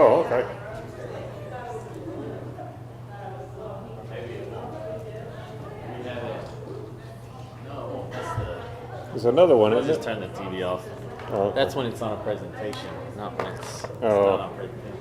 Oh, okay. We have it. No, that's the. There's another one, I'll isn't just it? turn the TV off. Oh, okay. That's when it's on a presentation, not when it's Oh. not on presentation.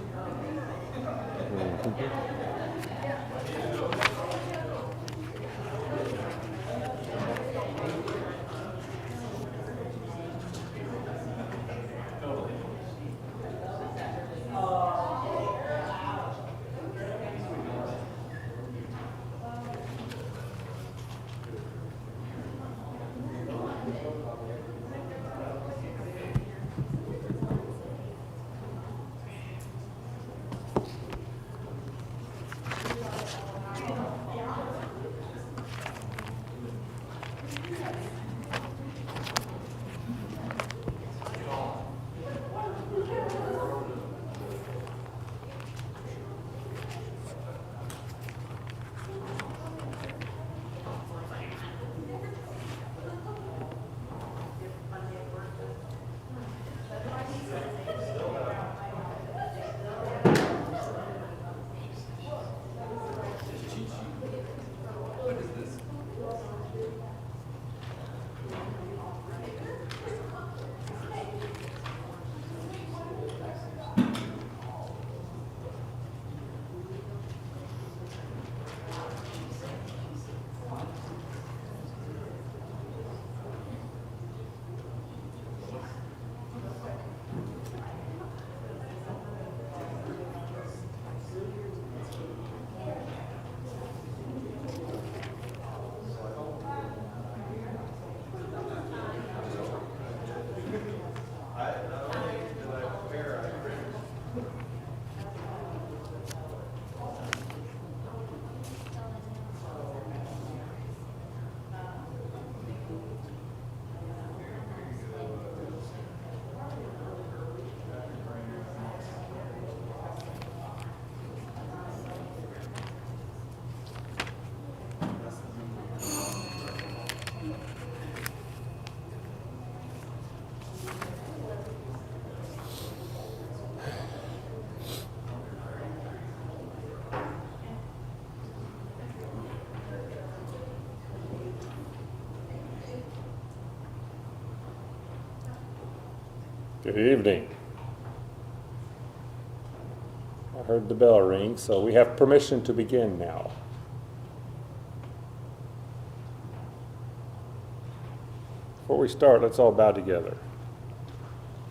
Good evening. I heard the bell ring, so we have permission to begin now. Before we start, let's all bow together.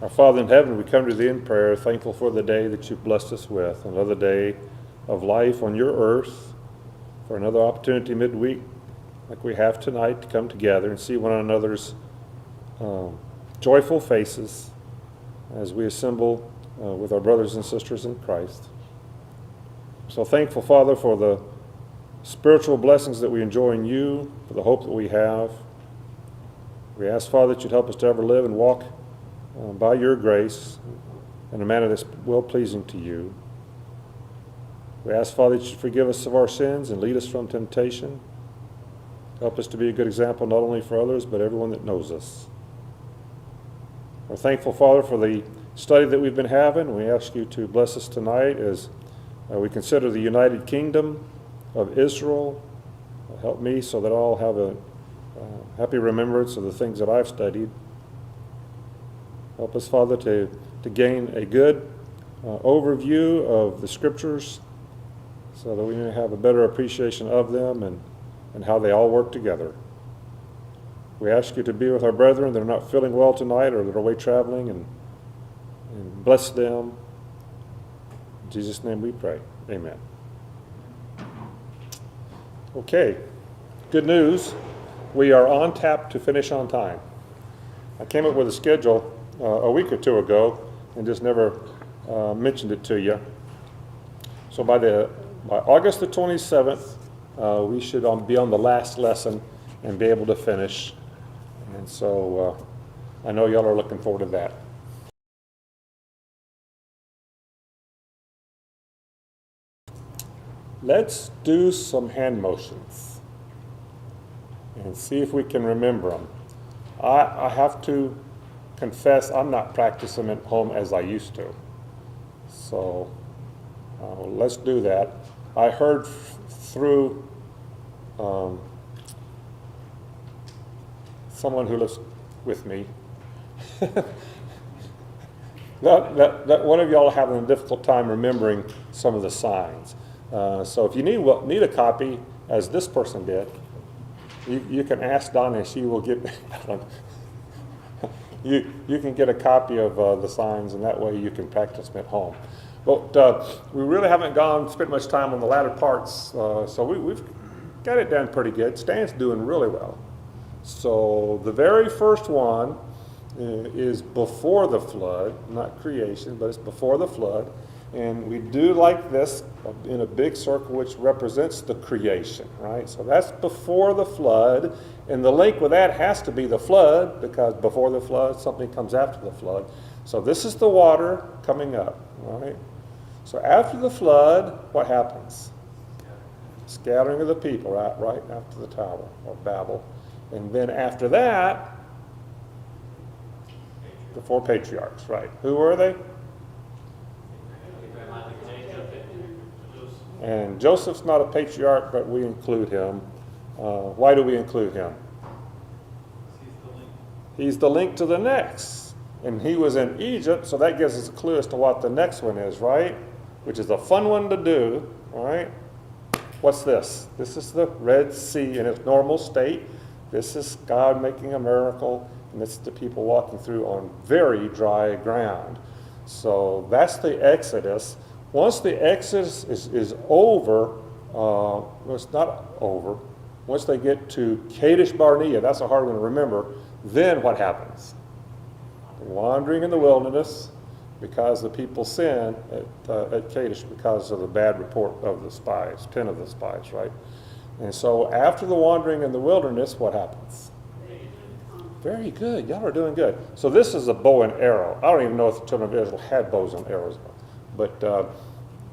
Our Father in heaven, we come to thee in prayer, thankful for the day that you've blessed us with, another day of life on your earth, for another opportunity midweek like we have tonight to come together and see one another's joyful faces as we assemble with our brothers and sisters in Christ. So thankful, Father, for the spiritual blessings that we enjoy in you, for the hope that we have. We ask, Father, that you'd help us to ever live and walk by your grace in a manner that's well-pleasing to you. We ask, Father, that you'd forgive us of our sins and lead us from temptation. Help us to be a good example not only for others, but everyone that knows us. We're thankful, Father, for the study that we've been having. We ask you to bless us tonight as we consider the United Kingdom of Israel. Help me so that I'll have a happy remembrance of the things that I've studied. Help us, Father, to gain a good overview of the Scriptures so that we may have a better appreciation of them and how they all work together. We ask you to be with our brethren that are not feeling well tonight or that are away traveling and bless them. In Jesus' name we pray. Amen. Okay, good news. We are on tap to finish on time. I came up with a schedule a week or two ago and just never mentioned it to you. So by August the 27th, we should be on the last lesson and be able to finish. And so I know y'all are looking forward to that. Let's do some hand motions and see if we can remember them. I have to confess I'm not practicing at home as I used to. So Let's do that. I heard through someone who lives with me that one of y'all are having a difficult time remembering some of the signs. So if you need a copy, as this person did, you can ask Donna, and she will get. You can get a copy of the signs, and that way you can practice them at home. But we really haven't spent much time on the latter parts, so we've got it done pretty good. Stan's doing really well. So the very first one is before the flood, not creation, but it's before the flood. And we do like this in a big circle, which represents the creation, right? So that's before the flood. And the link with that has to be the flood, because before the flood, something comes after the flood. So this is the water coming up, right? So after the flood, what happens? Scattering of the people, right after the Tower or Babel. And then after that, the 4 patriarchs, right? Who were they? And Joseph's not a patriarch, but we include him. Why do we include him? He's the link to the next. And he was in Egypt, so that gives us a clue as to what the next one is, right? Which is a fun one to do, all right? What's this? This is the Red Sea in its normal state. This is God making a miracle, and it's the people walking through on very dry ground. So that's the Exodus. Once the Exodus is over, well, it's not over. Once they get to Kadesh Barnea, that's a hard one to remember, then what happens? Wandering in the wilderness, because the people sin at Kadesh because of the bad report of the spies, 10 of the spies, right? And so after the wandering in the wilderness, what happens? Very good. Y'all are doing good. So this is a bow and arrow. I don't even know if the children of Israel had bows and arrows. But,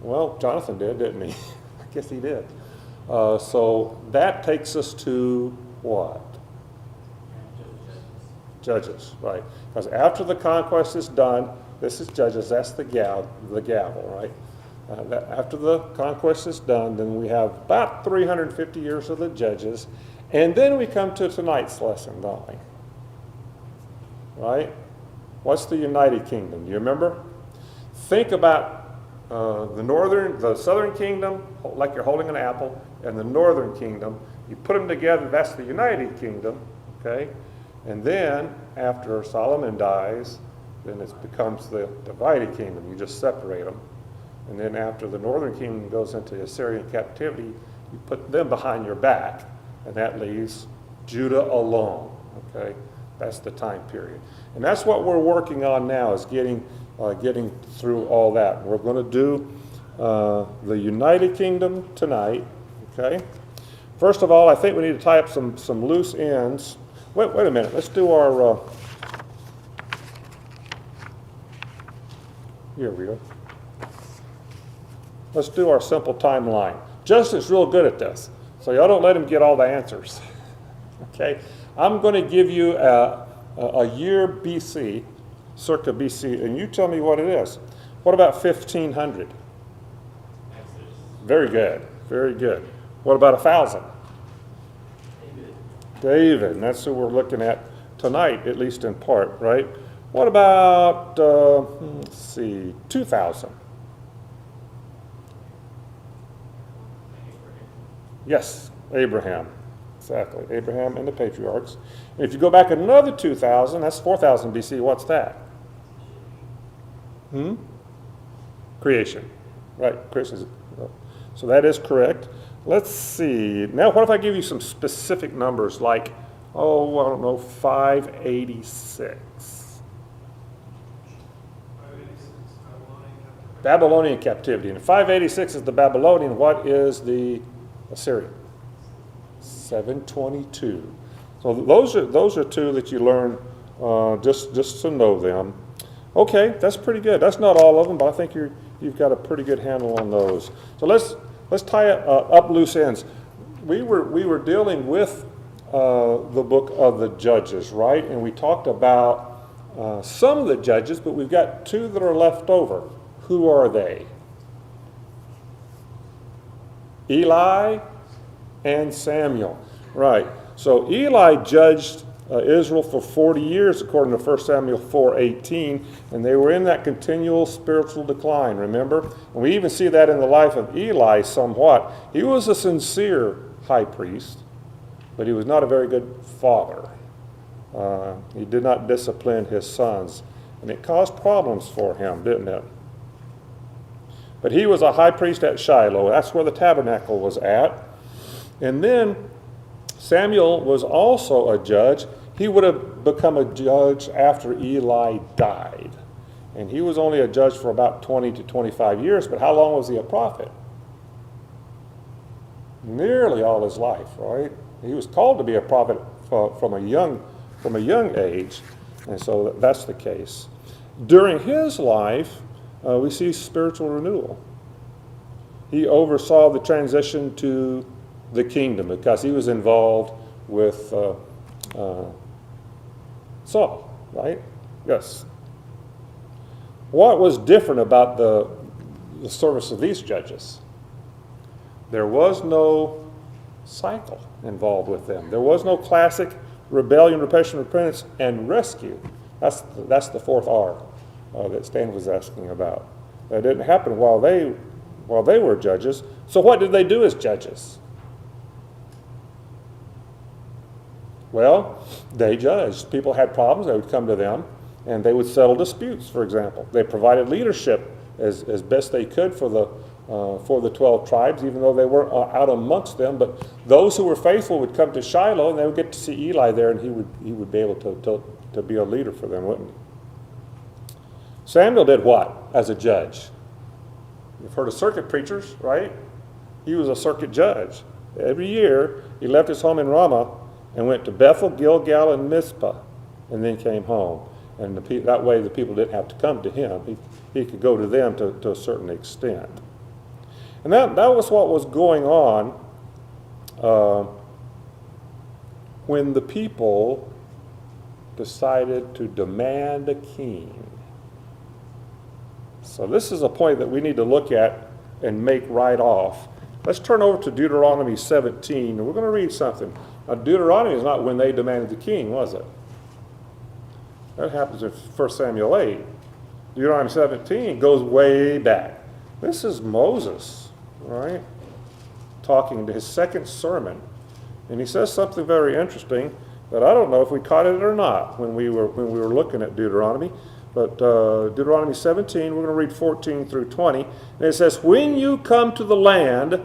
well, Jonathan did, didn't he? I guess he did. So that takes us to what? Judges, right. Because after the conquest is done, this is Judges, that's the gavel, right? After the conquest is done, then we have about 350 years of the Judges. And then we come to tonight's lesson, don't we? Right? What's the United Kingdom? Do you remember? Think about the southern kingdom, like you're holding an apple, and the northern kingdom. You put them together, that's the United Kingdom, okay? And then, after Solomon dies, then it becomes the divided kingdom. You just separate them. And then after the northern kingdom goes into Assyrian captivity, you put them behind your back, and that leaves Judah alone, okay? That's the time period. And that's what we're working on now, is getting through all that. We're going to do the United Kingdom tonight, okay? First of all, I think we need to tie up some loose ends. Wait a minute. Let's do our, here we go. Let's do our simple timeline. Justin's real good at this, so y'all don't let him get all the answers, okay? I'm going to give you a year BC, circa BC, and you tell me what it is. What about 1500? Very good, very good. What about 1000? David, and that's who we're looking at tonight, at least in part, right? What about, let's see, 2000? Yes, Abraham. Exactly, Abraham and the patriarchs. And if you go back another 2000, that's 4000 BC, what's that? Creation, right, creation. So that is correct. Let's see, now what if I give you some specific numbers like, I don't know, 586. Babylonian captivity. And 586 is the Babylonian, what is the Assyrian? 722. So those are two that you learn just to know them. Okay, that's pretty good. That's not all of them, but I think you've got a pretty good handle on those. So let's tie up loose ends. We were dealing with the book of the Judges, right? And we talked about some of the judges, but we've got two that are left over. Who are they? Eli and Samuel. Right. So Eli judged Israel for 40 years, according to 1 Samuel 4:18, and they were in that continual spiritual decline, remember? And we even see that in the life of Eli somewhat. He was a sincere high priest, but he was not a very good father. He did not discipline his sons, and it caused problems for him, didn't it? But he was a high priest at Shiloh. That's where the tabernacle was at. And then Samuel was also a judge. He would have become a judge after Eli died. And he was only a judge for about 20 to 25 years, but how long was he a prophet? Nearly all his life, right? He was called to be a prophet from a young age, and so that's the case. During his life, we see spiritual renewal. He oversaw the transition to the kingdom because he was involved with Saul, right? Yes. What was different about the service of these judges? There was no cycle involved with them. There was no classic rebellion, repression, repentance, and rescue. That's the fourth R that Stan was asking about. That didn't happen while they were judges. So what did they do as judges? Well, they judged. People had problems, they would come to them, and they would settle disputes, for example. They provided leadership as best they could for the 12 tribes, even though they weren't out amongst them. But those who were faithful would come to Shiloh, and they would get to see Eli there, and he would be able to be a leader for them, wouldn't he? Samuel did what as a judge? You've heard of circuit preachers, right? He was a circuit judge. Every year, he left his home in Ramah and went to Bethel, Gilgal, and Mizpah, and then came home. And that way the people didn't have to come to him. He could go to them to a certain extent. And that was what was going on when the people decided to demand a king. So this is a point that we need to look at and make right off. Let's turn over to Deuteronomy 17, and we're going to read something. Now, Deuteronomy is not when they demanded the king, was it? That happens in 1 Samuel 8. Deuteronomy 17 goes way back. This is Moses, right, talking to his second sermon. And he says something very interesting that I don't know if we caught it or not when we were looking at Deuteronomy. But Deuteronomy 17, we're going to read 14 through 20. And it says, "When you come to the land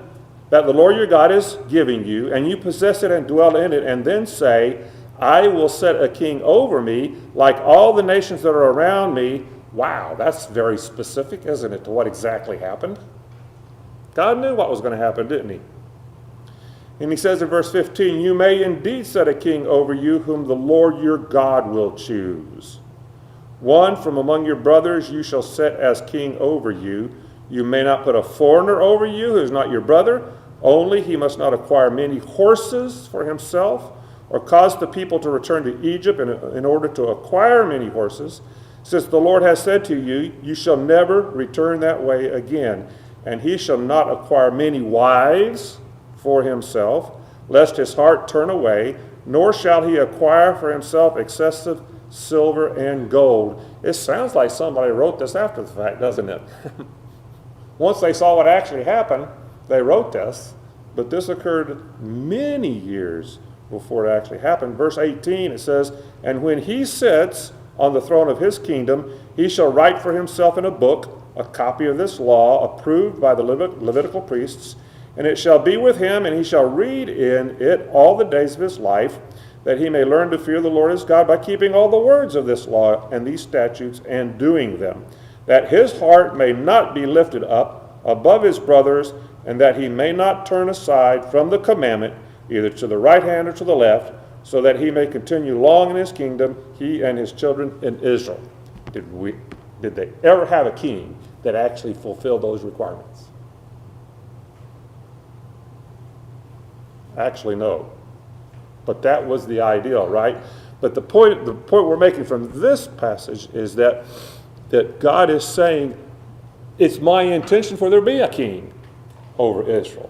that the Lord your God is giving you, and you possess it and dwell in it, and then say, I will set a king over me, like all the nations that are around me." Wow, that's very specific, isn't it, to what exactly happened? God knew what was going to happen, didn't he? And he says in verse 15, "You may indeed set a king over you, whom the Lord your God will choose. One from among your brothers you shall set as king over you. You may not put a foreigner over you who is not your brother. Only he must not acquire many horses for himself, or cause the people to return to Egypt in order to acquire many horses, since the Lord has said to you, you shall never return that way again. And he shall not acquire many wives for himself, lest his heart turn away, nor shall he acquire for himself excessive silver and gold." It sounds like somebody wrote this after the fact, doesn't it? Once they saw what actually happened, they wrote this, but this occurred many years before it actually happened. Verse 18, it says, "And when he sits on the throne of his kingdom, he shall write for himself in a book a copy of this law, approved by the Levitical priests, and it shall be with him, and he shall read in it all the days of his life, that he may learn to fear the Lord his God by keeping all the words of this law and these statutes and doing them, that his heart may not be lifted up above his brothers, and that he may not turn aside from the commandment, either to the right hand or to the left, so that he may continue long in his kingdom, he and his children in Israel." Did they ever have a king that actually fulfilled those requirements? Actually, no. But that was the ideal, right? But the point we're making from this passage is that God is saying, it's my intention for there to be a king over Israel.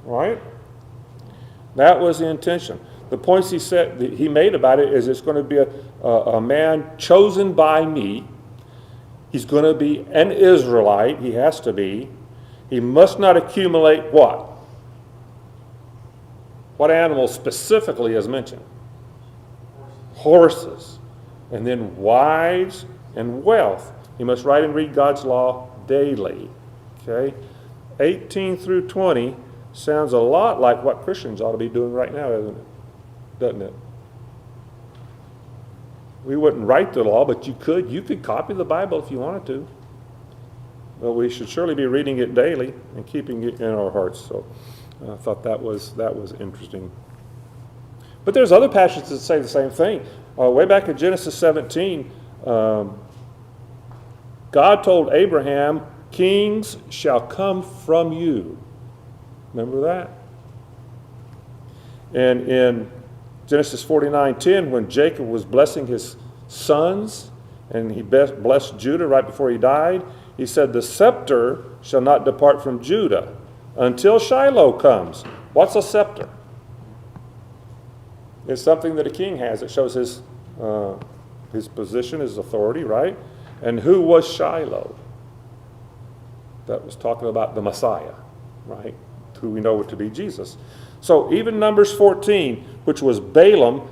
right? That was the intention. The points he made about it is it's going to be a man chosen by me. He's going to be an Israelite. He has to be. He must not accumulate what? What animal specifically is mentioned? Horses. And then wives and wealth. He must write and read God's law daily. Okay? 18 through 20 sounds a lot like what Christians ought to be doing right now, doesn't it? We wouldn't write the law, but you could copy the Bible if you wanted to. But we should surely be reading it daily and keeping it in our hearts. So I thought that was interesting. But there's other passages that say the same thing. Way back in Genesis 17, God told Abraham, kings shall come from you. Remember that? And in Genesis 49:10, when Jacob was blessing his sons, and he blessed Judah right before he died, he said, the scepter shall not depart from Judah until Shiloh comes. What's a scepter? It's something that a king has. It shows his position, his authority, right? And who was Shiloh? That was talking about the Messiah, right? Who we know to be Jesus. So even Numbers 14, which was Balaam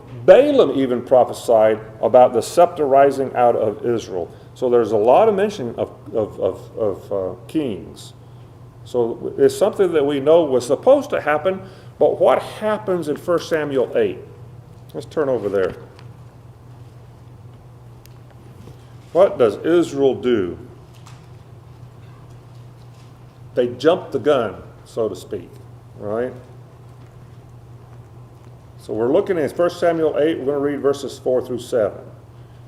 even prophesied about the scepter rising out of Israel. So there's a lot of mention of kings. So it's something that we know was supposed to happen, but what happens in 1 Samuel 8? Let's turn over there. What does Israel do? They jump the gun, so to speak, right? So we're looking at 1 Samuel 8. We're going to read verses 4 through 7.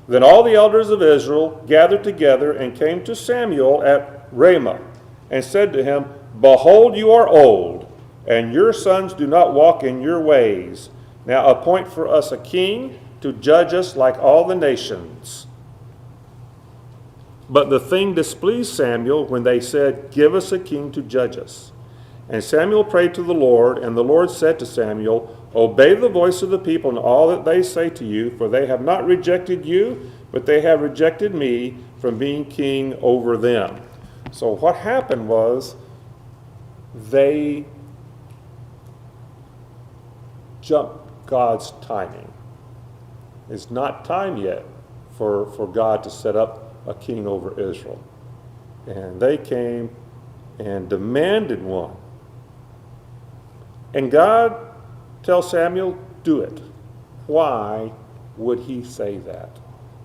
Then all the elders of Israel gathered together and came to Samuel at Ramah and said to him, behold, you are old, and your sons do not walk in your ways. Now appoint for us a king to judge us like all the nations. But the thing displeased Samuel when they said, give us a king to judge us. And Samuel prayed to the Lord, and the Lord said to Samuel, obey the voice of the people in all that they say to you, for they have not rejected you, but they have rejected me from being king over them. So what happened was they jumped God's timing. It's not time yet for God to set up a king over Israel. And they came and demanded one. And God tells Samuel, do it. Why would he say that?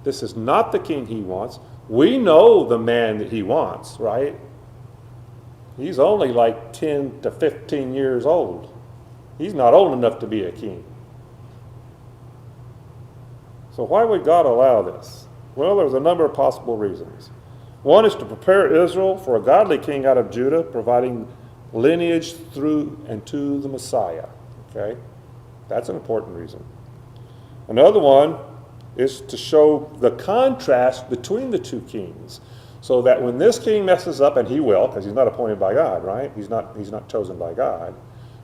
This is not the king he wants. We know the man that he wants, right? He's only like 10 to 15 years old. He's not old enough to be a king. So why would God allow this? Well, there's a number of possible reasons. One is to prepare Israel for a godly king out of Judah, providing lineage through and to the Messiah. Okay? That's an important reason. Another one is to show the contrast between the two kings, so that when this king messes up, and he will, because he's not appointed by God, right? He's not chosen by God.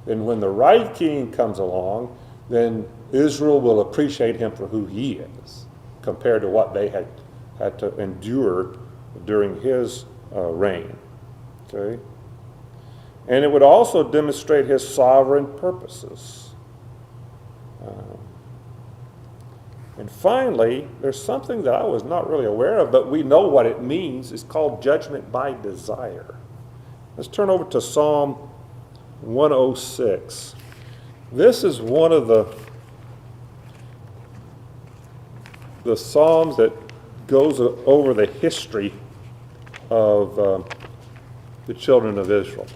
Then when the right king comes along, then Israel will appreciate him for who he is, compared to what they had to endure during his reign. Okay? And it would also demonstrate his sovereign purposes. And finally, there's something that I was not really aware of, but we know what it means. It's called judgment by desire. Let's turn over to Psalm 106. This is one of the Psalms that goes over the history of the children of Israel.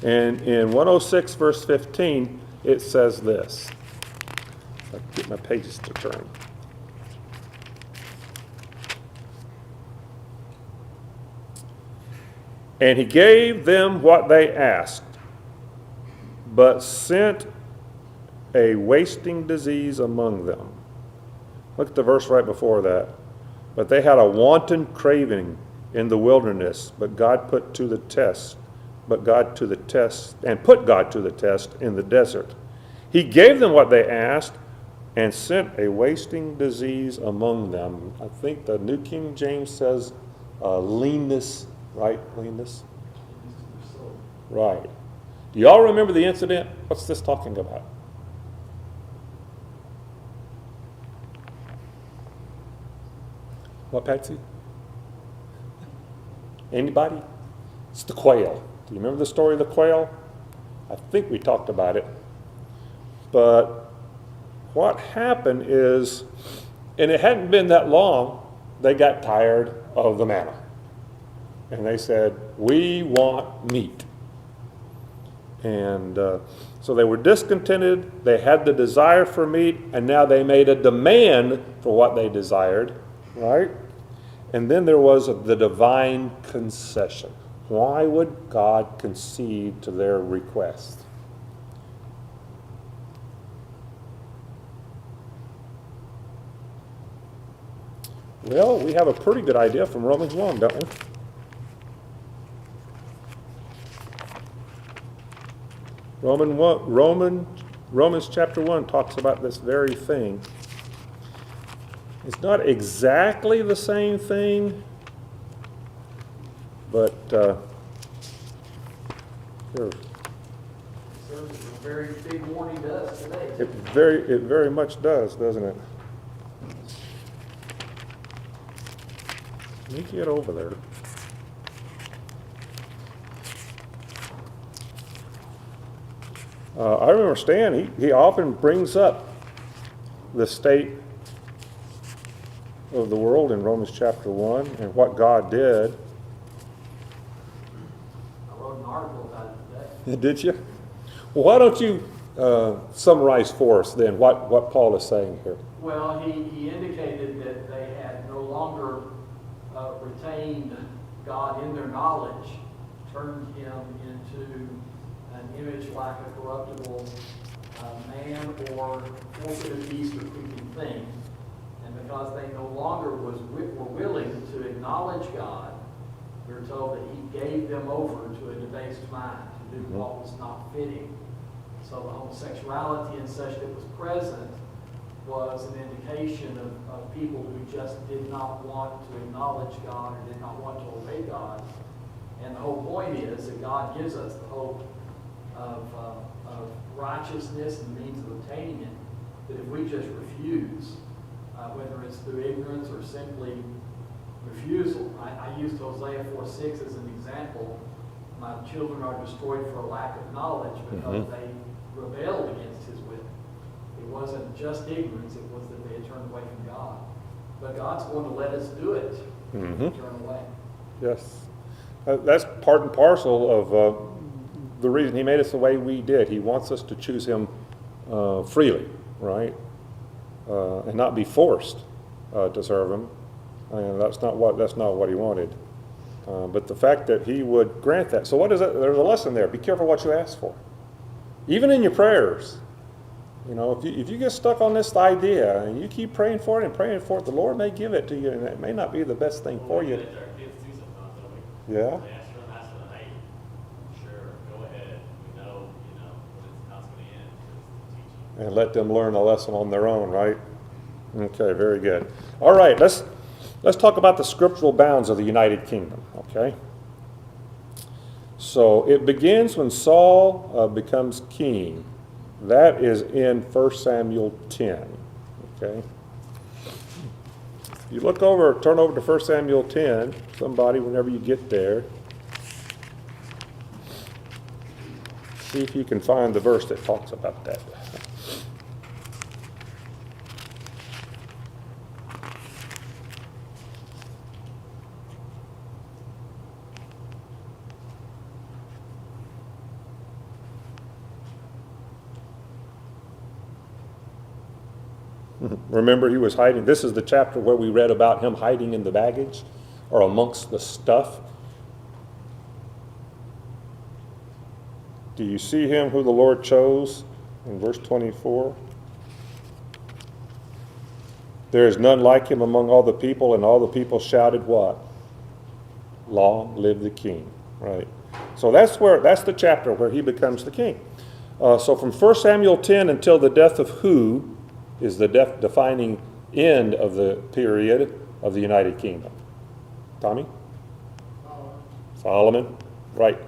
And in 106 verse 15, it says this. I'll get my pages to turn. And he gave them what they asked, but sent a wasting disease among them. Look at the verse right before that. But they had a wanton craving in the wilderness, but God put God to the test in the desert. He gave them what they asked and sent a wasting disease among them. I think the New King James says leanness, right? Leanness? Right. Do y'all remember the incident? What's this talking about? What, Patsy? Anybody? It's the quail. Do you remember the story of the quail? I think we talked about it. But what happened is, and it hadn't been that long, they got tired of the manna. And they said, we want meat. And so they were discontented, they had the desire for meat, and now they made a demand for what they desired, right? And then there was the divine concession. Why would God concede to their request? Well, we have a pretty good idea from Romans 1, don't we? Romans chapter 1 talks about this very thing. It's not exactly the same thing, but Serves as a very big warning to us today. it very much does, doesn't it? Let me get over there. I remember Stan, he often brings up the state of the world in Romans chapter 1 and what God did. I wrote an article about it today. Did you? Well, why don't you summarize for us then what Paul is saying here? Well, he indicated that they had no longer retained God in their knowledge, turned him into an image like a corruptible man or forfeited beast or creeping thing. And because they no longer were willing to acknowledge God, we're told that he gave them over to a debased mind to do what was not fitting. So the homosexuality and such that was present was an indication of people who just did not want to acknowledge God or did not want to obey God. And the whole point is that God gives us the hope of righteousness and the means of obtaining it. That if we just refuse, whether it's through ignorance or simply refusal. I used Hosea 4:6 as an example. My children are destroyed for a lack of knowledge because they rebelled against his will. It wasn't just ignorance, it was that they had turned away from God. But God's going to let us do it, turn away. Yes. That's part and parcel of the reason he made us the way we did. He wants us to choose him freely, right? And not be forced to serve him. And that's not what he wanted. But the fact that he would grant that. So what is it? There's a lesson there. Be careful what you ask for. Even in your prayers. You know, if you get stuck on this idea and you keep praying for it, the Lord may give it to you, and it may not be the best thing for you. Our kids do sometimes, don't we? Yeah. They ask them, hey, sure, go ahead. We know, how it's going to end. It's teaching. And let them learn a lesson on their own, right? Okay, very good. All right, let's talk about the scriptural bounds of the United Kingdom, okay? So it begins when Saul becomes king. That is in 1 Samuel 10, okay? You turn over to 1 Samuel 10, somebody, whenever you get there. See if you can find the verse that talks about that. Remember, he was hiding. This is the chapter where we read about him hiding in the baggage or amongst the stuff. Do you see him who the Lord chose in verse 24? There is none like him among all the people, and all the people shouted what? Long live the king, right? So that's the chapter where he becomes the king. So from 1 Samuel 10 until the death of who is the defining end of the period of the United Kingdom? Tommy? Solomon, right.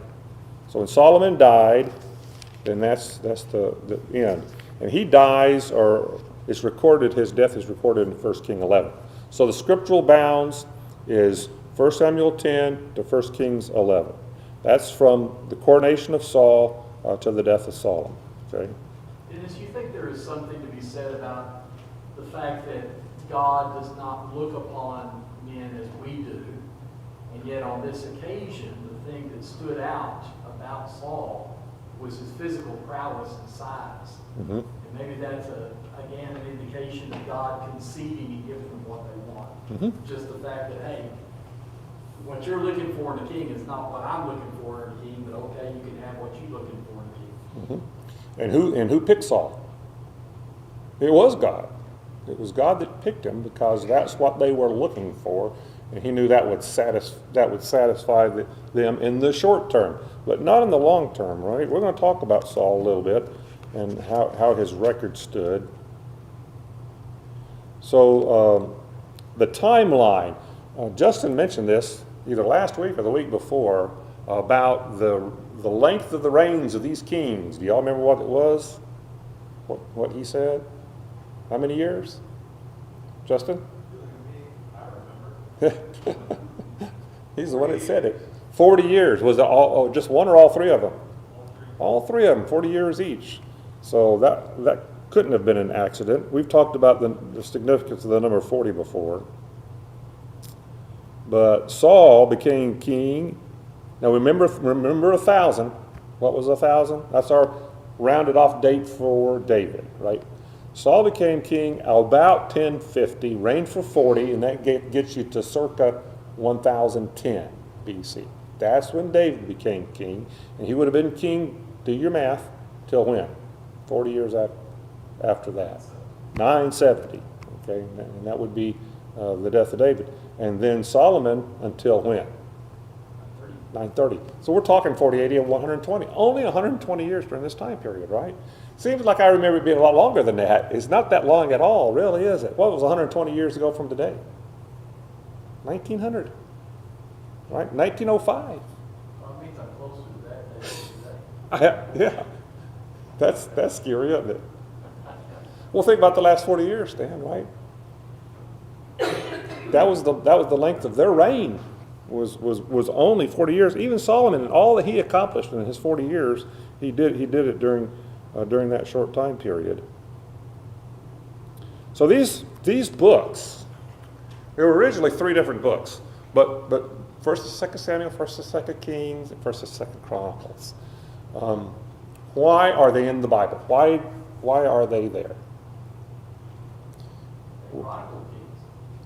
So when Solomon died, then that's the end. And he dies, or it's recorded, his death is recorded in 1 King 11. So the scriptural bounds is 1 Samuel 10 to 1 Kings 11. That's from the coronation of Saul to the death of Solomon. Okay? Dennis, you think there is something to be said about the fact that God does not look upon men as we do, and yet on this occasion, the thing that stood out about Saul was his physical prowess and size. Mm-hmm. And maybe that's, again, an indication of God conceding and giving them what they want. Mm-hmm. Just the fact that, hey, what you're looking for in a king is not what I'm looking for in a king, but okay, you can have what you're looking for in a king. Mm-hmm. And who picked Saul? It was God. It was God that picked him because that's what they were looking for, and he knew that would satisfy them in the short term, but not in the long term, right? We're going to talk about Saul a little bit and how his record stood. So the timeline, Justin mentioned this either last week or the week before about the length of the reigns of these kings. Do y'all remember what it was? What he said? How many years? Justin? He's the one that said it. 40 years. Was it just one or all three of them? All three of them, 40 years each. So that couldn't have been an accident. We've talked about the significance of the number 40 before. But Saul became king. Now remember 1,000. What was 1,000? That's our rounded off date for David, right? Saul became king about 1050, reigned for 40, and that gets you to circa 1010 BC. That's when David became king, and he would have been king, do your math, till when? 40 years after that. 970, okay? And that would be the death of David. And then Solomon until when? 930. So we're talking 40, 80, and 120. Only 120 years during this time period, right? Seems like I remember it being a lot longer than that. It's not that long at all, really, is it? What was 120 years ago from today? 1900, right? 1905. Well, it means I'm closer to that than today. Yeah, that's scary, isn't it? Well, think about the last 40 years, Dan, right? That was the length of their reign. Was only 40 years. Even Solomon and all that he accomplished in his 40 years, he did it during that short time period. So these books, there were originally 3 different books, but 1st and 2nd Samuel, 1st and 2nd Kings, and 1st and 2nd Chronicles. Why are they in the Bible? Why are they there? The Chronicle Kings.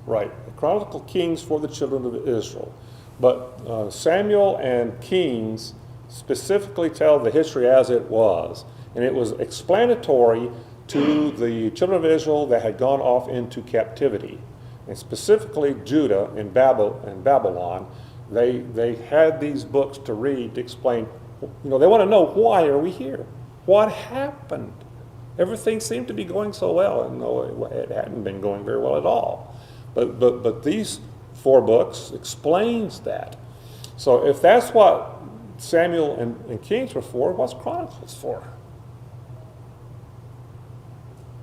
Right, the Chronicle Kings for the children of Israel. But Samuel and Kings specifically tell the history as it was. And it was explanatory to the children of Israel that had gone off into captivity. And specifically Judah and Babylon, they had these books to read to explain, they want to know, why are we here? What happened? Everything seemed to be going so well, and no, it hadn't been going very well at all. But these 4 books explains that. So if that's what Samuel and Kings were for, what's Chronicles for?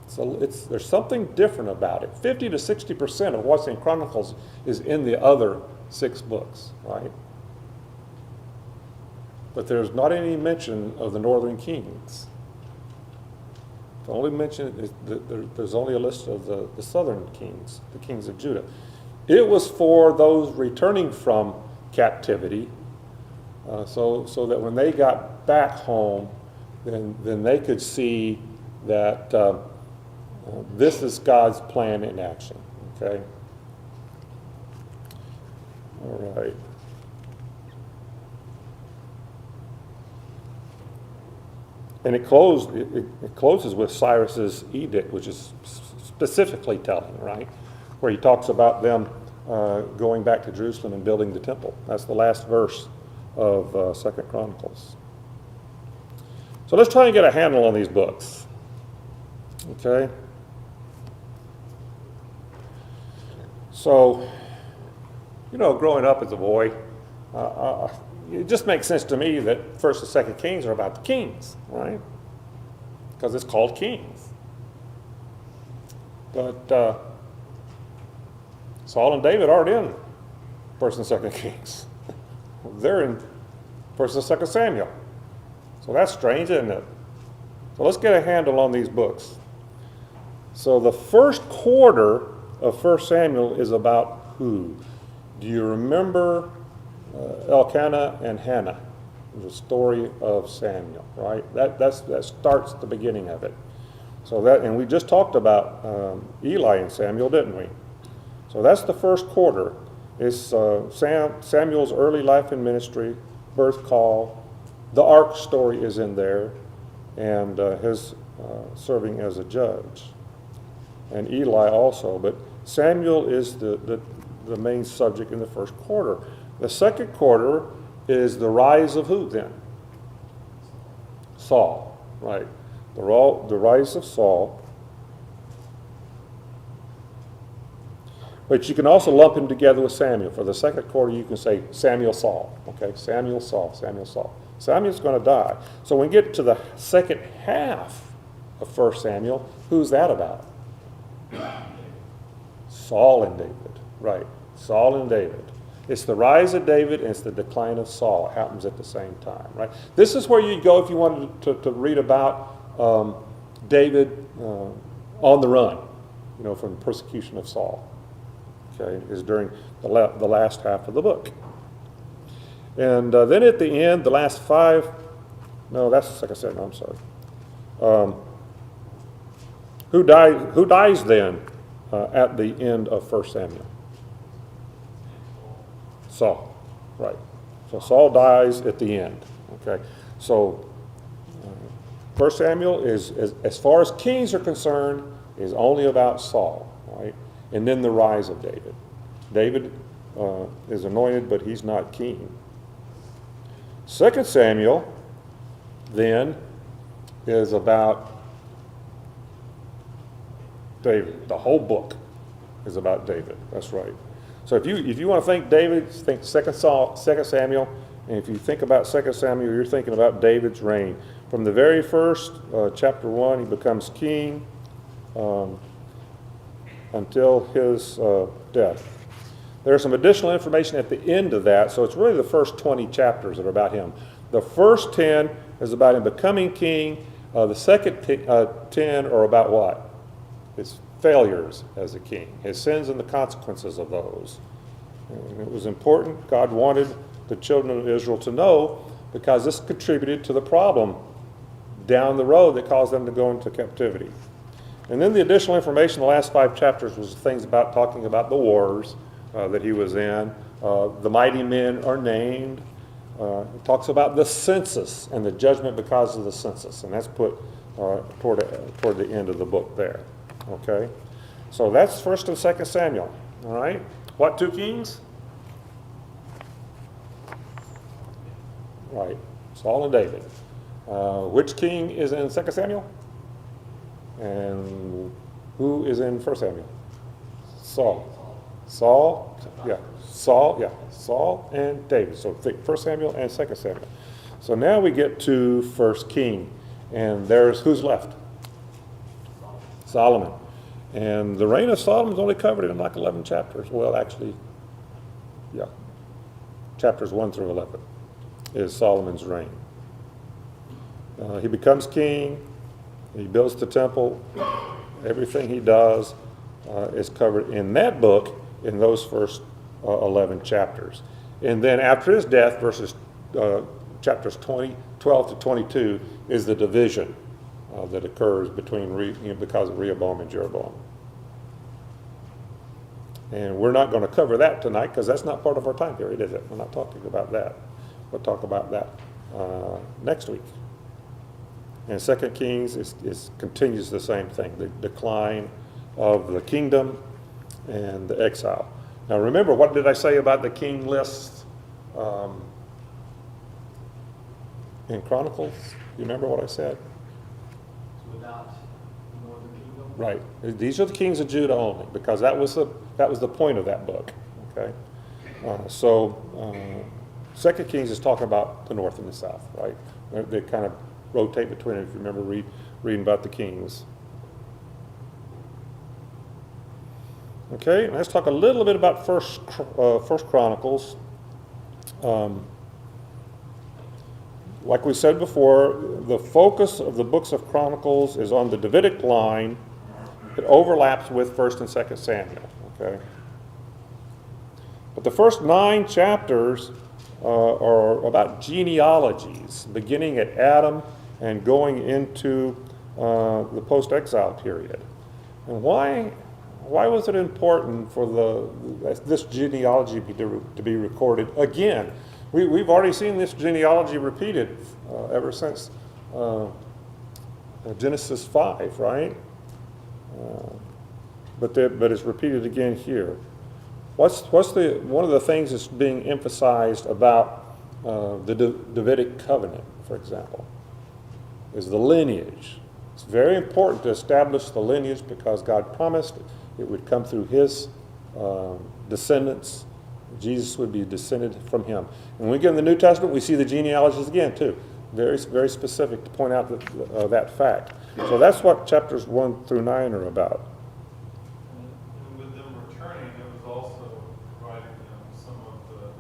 So there's something different about it. 50 to 60% of what's in Chronicles is in the other 6 books, right? But there's not any mention of the northern kings. The only mention is there's only a list of the southern kings, the kings of Judah. It was for those returning from captivity, so that when they got back home, then they could see that this is God's plan in action. Okay. All right. And it closes with Cyrus's edict, which is specifically telling, right? Where he talks about them going back to Jerusalem and building the temple. That's the last verse of 2 Chronicles. So let's try and get a handle on these books. Okay? So, growing up as a boy, it just makes sense to me that 1st and 2nd Kings are about the kings, right? Because it's called Kings. But Saul and David aren't in 1st and 2nd Kings. They're in 1st and 2nd Samuel. So that's strange, isn't it? So let's get a handle on these books. So the first quarter of 1 Samuel is about who? Do you remember Elkanah and Hannah? The story of Samuel, right? That starts the beginning of it. So and we just talked about Eli and Samuel, didn't we? So that's the first quarter. It's Samuel's early life and ministry, birth call. The ark story is in there, and his serving as a judge. And Eli also, but Samuel is the main subject in the first quarter. The second quarter is the rise of who then? Saul, right? The rise of Saul. But you can also lump him together with Samuel. For the second quarter, you can say Samuel, Saul. Okay, Samuel, Saul, Samuel, Saul. Samuel's going to die. So when we get to the second half of 1 Samuel, who's that about? Saul and David, right? Saul and David. It's the rise of David and it's the decline of Saul. It happens at the same time, right? This is where you go if you wanted to read about David on the run, from the persecution of Saul. Okay, is during the last half of the book. And then at the end, the last 5, no, that's like I said, no, I'm sorry. Who dies then at the end of 1 Samuel? Saul, right. So Saul dies at the end. Okay, so 1 Samuel is, as far as kings are concerned, is only about Saul, right? And then the rise of David. David is anointed, but he's not king. 2 Samuel, then, is about David. The whole book is about David. That's right. So if you want to think David, think 2 Samuel, and if you think about 2 Samuel, you're thinking about David's reign. From the very first, chapter 1, he becomes king until his death. There's some additional information at the end of that, so it's really the first 20 chapters that are about him. The first 10 is about him becoming king. The second 10 are about what? His failures as a king, his sins and the consequences of those. And it was important. God wanted the children of Israel to know, because this contributed to the problem down the road that caused them to go into captivity. And then the additional information, the last 5 chapters, was things about talking about the wars that he was in. The mighty men are named. It talks about the census and the judgment because of the census, and that's put toward the end of the book there. Okay, so that's 1 and 2 Samuel. All right, what 2 kings? Right, Saul and David. Which king is in 2 Samuel? And who is in 1 Samuel? Saul. Saul and David. So think 1 Samuel and 2 Samuel. So now we get to 1 King, and there's who's left? Solomon. And the reign of Solomon is only covered in like 11 chapters. Well, actually, yeah. Chapters 1 through 11 is Solomon's reign. He becomes king. He builds the temple. Everything he does is covered in that book in those first 11 chapters. And then after his death, chapters 12 to 22 is the division that occurs because of Rehoboam and Jeroboam. And we're not going to cover that tonight because that's not part of our time period, is it? We're not talking about that. We'll talk about that next week. And 2 Kings continues the same thing, the decline of the kingdom and the exile. Now remember, what did I say about the king list in Chronicles? You remember what I said? Without the northern kingdom. Right. These are the kings of Judah only, because that was the point of that book. Okay. Second Kings is talking about the north and the south, right? They kind of rotate between it. If you remember reading about the kings. Okay. Let's talk a little bit about First Chronicles. Like we said before, the focus of the books of Chronicles is on the Davidic line. It overlaps with 1st and 2nd Samuel, okay? But the first 9 chapters are about genealogies, beginning at Adam and going into the post-exile period. And why was it important for this genealogy to be recorded again? We've already seen this genealogy repeated ever since Genesis 5, right? But it's repeated again here. What's one of the things that's being emphasized about the Davidic covenant, for example, is the lineage. It's very important to establish the lineage because God promised it would come through his descendants. Jesus would be descended from him. And when we get in the New Testament, we see the genealogies again, too. Very, very specific to point out that fact. So that's what chapters 1 through 9 are about. And with them returning, it was also providing them some of the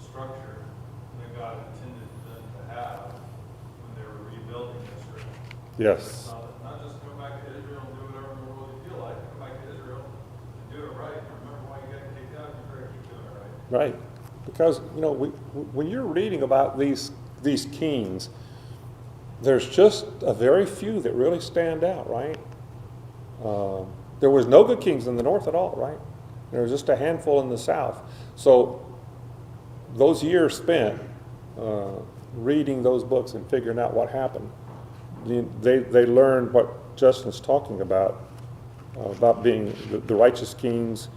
structure that God intended them to have when they were rebuilding Israel. Yes. Not just come back to Israel and do whatever in the world you feel like. Come back to Israel and do it right. And remember why you got kicked out. You better keep doing it right. Right. Because, when you're reading about these kings, there's just a very few that really stand out, right? There was no good kings in the north at all, right? There was just a handful in the south. So those years spent reading those books and figuring out what happened, they learned what Justin's talking about being the righteous kings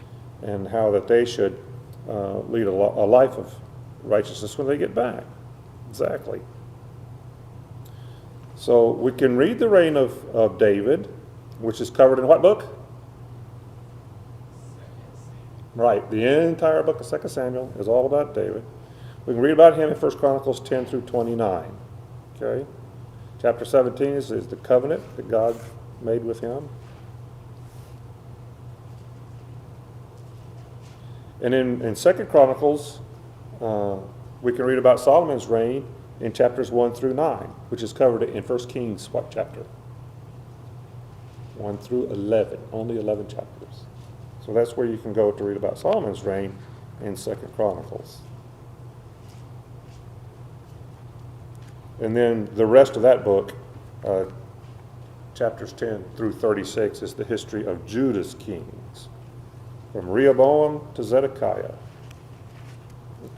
and how that they should lead a life of righteousness when they get back. Exactly. So we can read the reign of David, which is covered in what book? Right, the entire book of 2 Samuel is all about David. We can read about him in 1 Chronicles 10 through 29. Okay? Chapter 17 is the covenant that God made with him. And in 2 Chronicles, we can read about Solomon's reign in chapters 1 through 9, which is covered in 1 Kings, what chapter? 1 through 11, only 11 chapters. So that's where you can go to read about Solomon's reign in 2 Chronicles. And then the rest of that book, chapters 10 through 36, is the history of Judah's kings, from Rehoboam to Zedekiah.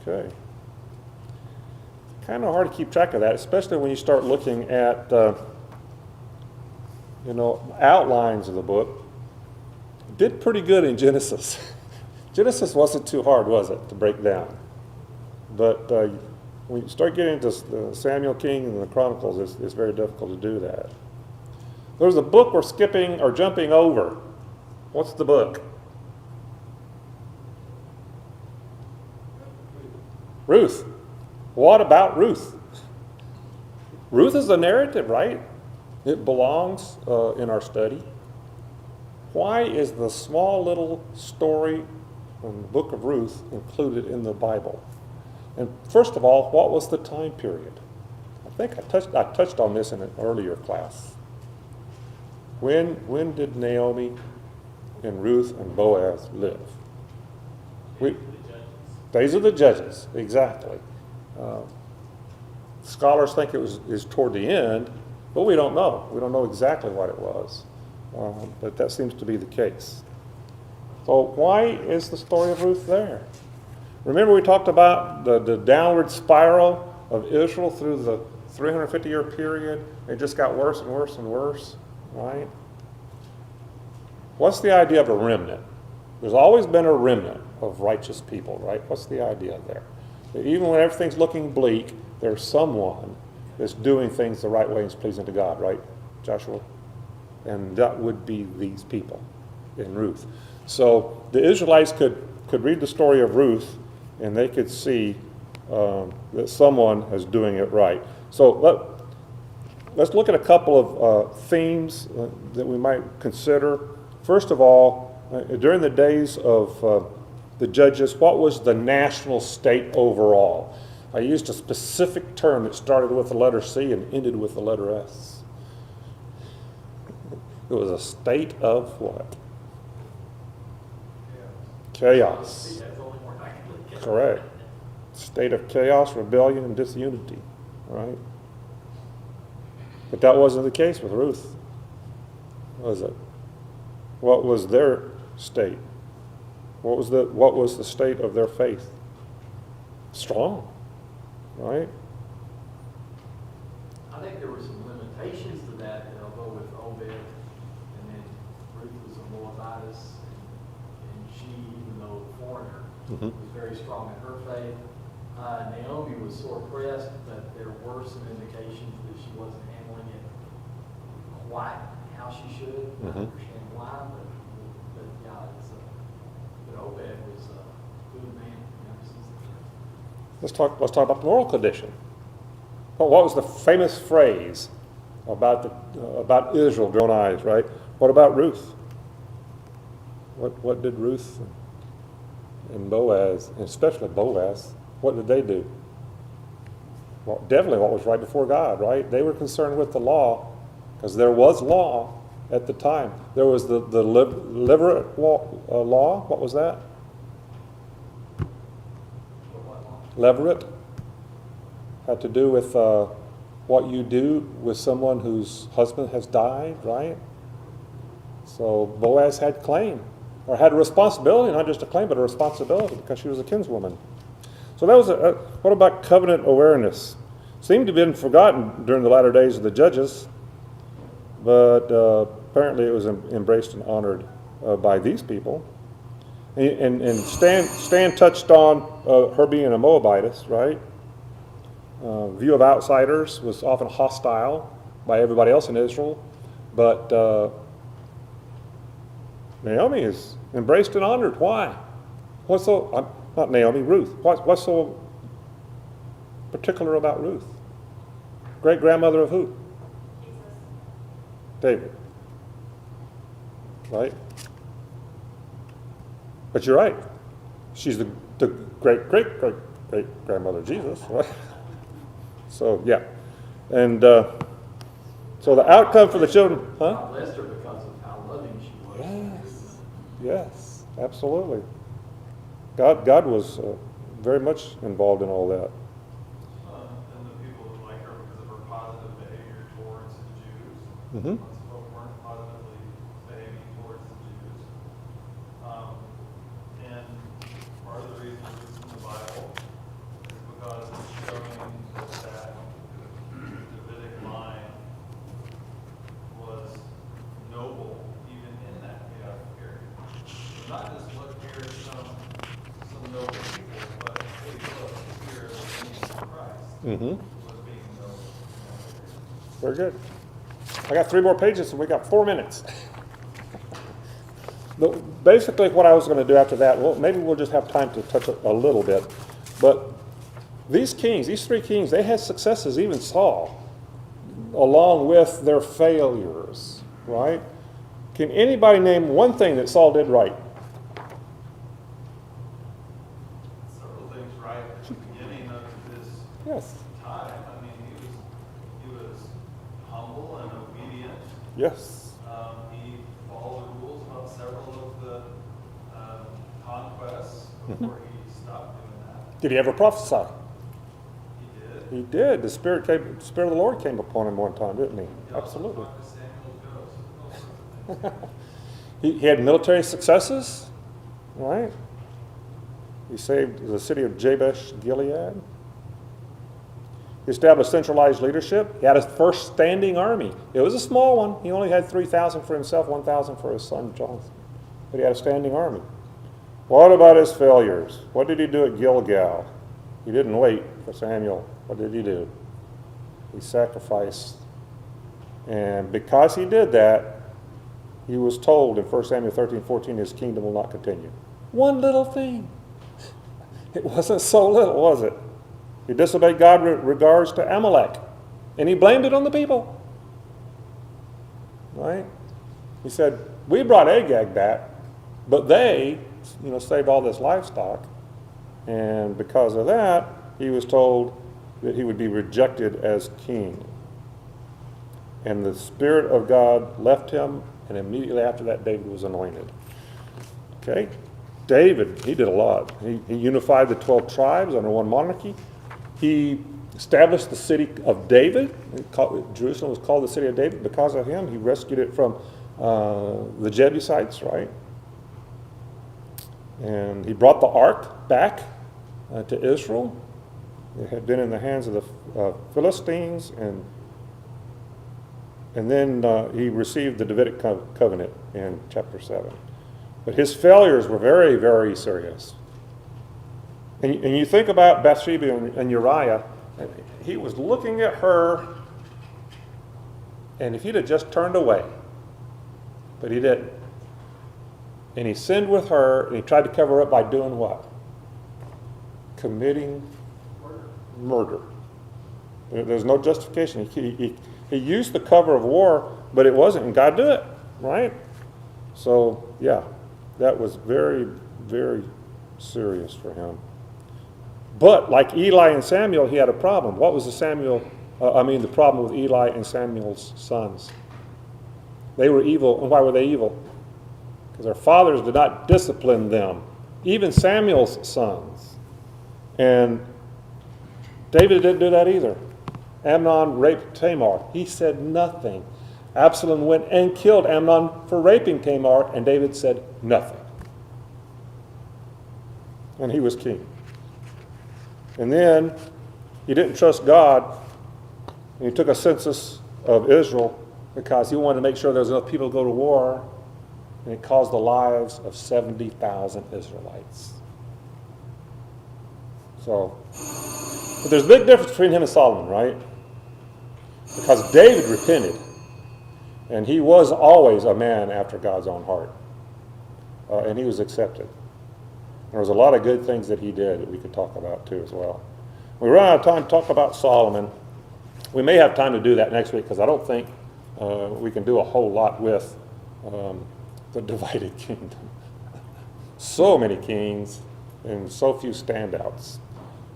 Okay. Kind of hard to keep track of that, especially when you start looking at, outlines of the book. Did pretty good in Genesis. Genesis wasn't too hard, was it, to break down? But when you start getting into the Samuel King and the Chronicles, it's very difficult to do that. There's a book we're skipping or jumping over. What's the book? Ruth. What about Ruth? Ruth is a narrative, right? It belongs in our study. Why is the small little story in the book of Ruth included in the Bible? And first of all, what was the time period? I think I touched on this in an earlier class. When did Naomi and Ruth and Boaz live? Days of the Judges, exactly. Scholars think it is toward the end, but we don't know. We don't know exactly what it was, but that seems to be the case. So why is the story of Ruth there? Remember we talked about the downward spiral of Israel through the 350-year period? It just got worse and worse and worse, right? What's the idea of a remnant? There's always been a remnant. of righteous people, right? What's the idea there? That even when everything's looking bleak, there's someone that's doing things the right way and is pleasing to God, right, Joshua? And that would be these people in Ruth. So the Israelites could read the story of Ruth, and they could see that someone is doing it right. So let's look at a couple of themes that we might consider. First of all, during the days of the judges, what was the national state overall? I used a specific term that started with the letter C and ended with the letter S. It was a state of what? Chaos. That's the only word I can look at. Correct. State of chaos, rebellion, and disunity, right? But that wasn't the case with Ruth, was it? What was their state? What was the state of their faith? Strong, right? I think there were some limitations to that, although with Obed, and then Ruth was a Moabitess, and she, even though a foreigner, Mhm. was very strong in her faith. Naomi was sore pressed, but there were some indications that she wasn't handling it quite how she should. I Mhm. understand why, but yeah, but Obed was a good man. Let's talk about the moral condition. What was the famous phrase about Israel during eyes, right? What about Ruth? What did Ruth and Boaz, and especially Boaz, what did they do? Well, definitely what was right before God, right? They were concerned with the law, because there was law at the time. There was the Levirate law. What was that? Levirate had to do with what you do with someone whose husband has died, right? So Boaz had claim, or had a responsibility, not just a claim, but a responsibility, because she was a kinswoman. So that was what about covenant awareness? Seemed to have been forgotten during the latter days of the judges, but apparently it was embraced and honored by these people. And Stan touched on her being a Moabitess, right? View of outsiders was often hostile by everybody else in Israel, but Naomi is embraced and honored. Why? What's so, not Naomi, Ruth. What's so particular about Ruth? Great-grandmother of who? David. Right? But you're right. She's the great-great-great-great-grandmother of Jesus, right? So, yeah. And so the outcome for the children, huh? God blessed her because of how loving she was. Yes, absolutely. God was very much involved in all that. And the people who like her because of her positive behavior towards the Jews. Mm-hmm. Lots of folk weren't positively behaving towards the Jews. And part of the reason it's in the Bible is because it's showing that the Davidic line was noble even in that chaotic period. So not just look here at some noble people, but hey, look, here is the name of Christ Mm-hmm. was being noble. Very good. I got 3 more pages, and we got 4 minutes. Basically, what I was going to do after that, well, maybe we'll just have time to touch a little bit. But these 3 kings, they had successes, even Saul, along with their failures, right? Can anybody name one thing that Saul did right? Several things right at the beginning of his Yes. time. I mean, he was humble and obedient. Yes. He followed the rules about several of the conquests before he stopped doing that. Did he ever prophesy? He did. He did. The Spirit of the Lord came upon him one time, didn't he? He also Absolutely. talked to Samuel's ghost, all sorts of things. He had military successes, right? He saved the city of Jabesh Gilead. He established centralized leadership. He had his first standing army. It was a small one. He only had 3,000 for himself, 1,000 for his son Jonathan. But he had a standing army. What about his failures? What did he do at Gilgal? He didn't wait for Samuel. What did he do? He sacrificed. And because he did that, he was told in 1 Samuel 13:14, his kingdom will not continue. One little thing. It wasn't so little, was it? He disobeyed God in regards to Amalek, and he blamed it on the people. Right? He said, we brought Agag back, but they, saved all this livestock, and because of that, he was told that he would be rejected as king. And the Spirit of God left him, and immediately after that, David was anointed. Okay? David, he did a lot. He unified the 12 tribes under one monarchy. He established the city of David. Jerusalem was called the city of David because of him. He rescued it from the Jebusites, right? And he brought the ark back to Israel. It had been in the hands of the Philistines, and then he received the Davidic covenant in chapter 7. But his failures were very, very serious. And you think about Bathsheba and Uriah, he was looking at her, and if he'd have just turned away, but he didn't. And he sinned with her, and he tried to cover up by doing what? Committing murder. There's no justification. He used the cover of war, but it wasn't, and God did it, right? So, yeah, that was very, very serious for him. But like Eli and Samuel, he had a problem. What was the problem with Eli and Samuel's sons? They were evil. And why were they evil? Because their fathers did not discipline them. Even Samuel's sons. And David didn't do that either. Amnon raped Tamar. He said nothing. Absalom went and killed Amnon for raping Tamar, and David said nothing. And he was king. And then he didn't trust God, and he took a census of Israel because he wanted to make sure there was enough people to go to war, and it caused the lives of 70,000 Israelites. So, but there's a big difference between him and Solomon, right? Because David repented, and he was always a man after God's own heart, and he was accepted. There was a lot of good things that he did that we could talk about too as well. We run out of time to talk about Solomon. We may have time to do that next week because I don't think we can do a whole lot with the divided kingdom. So many kings and so few standouts.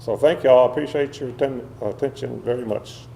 So thank you all. I appreciate your attention very much.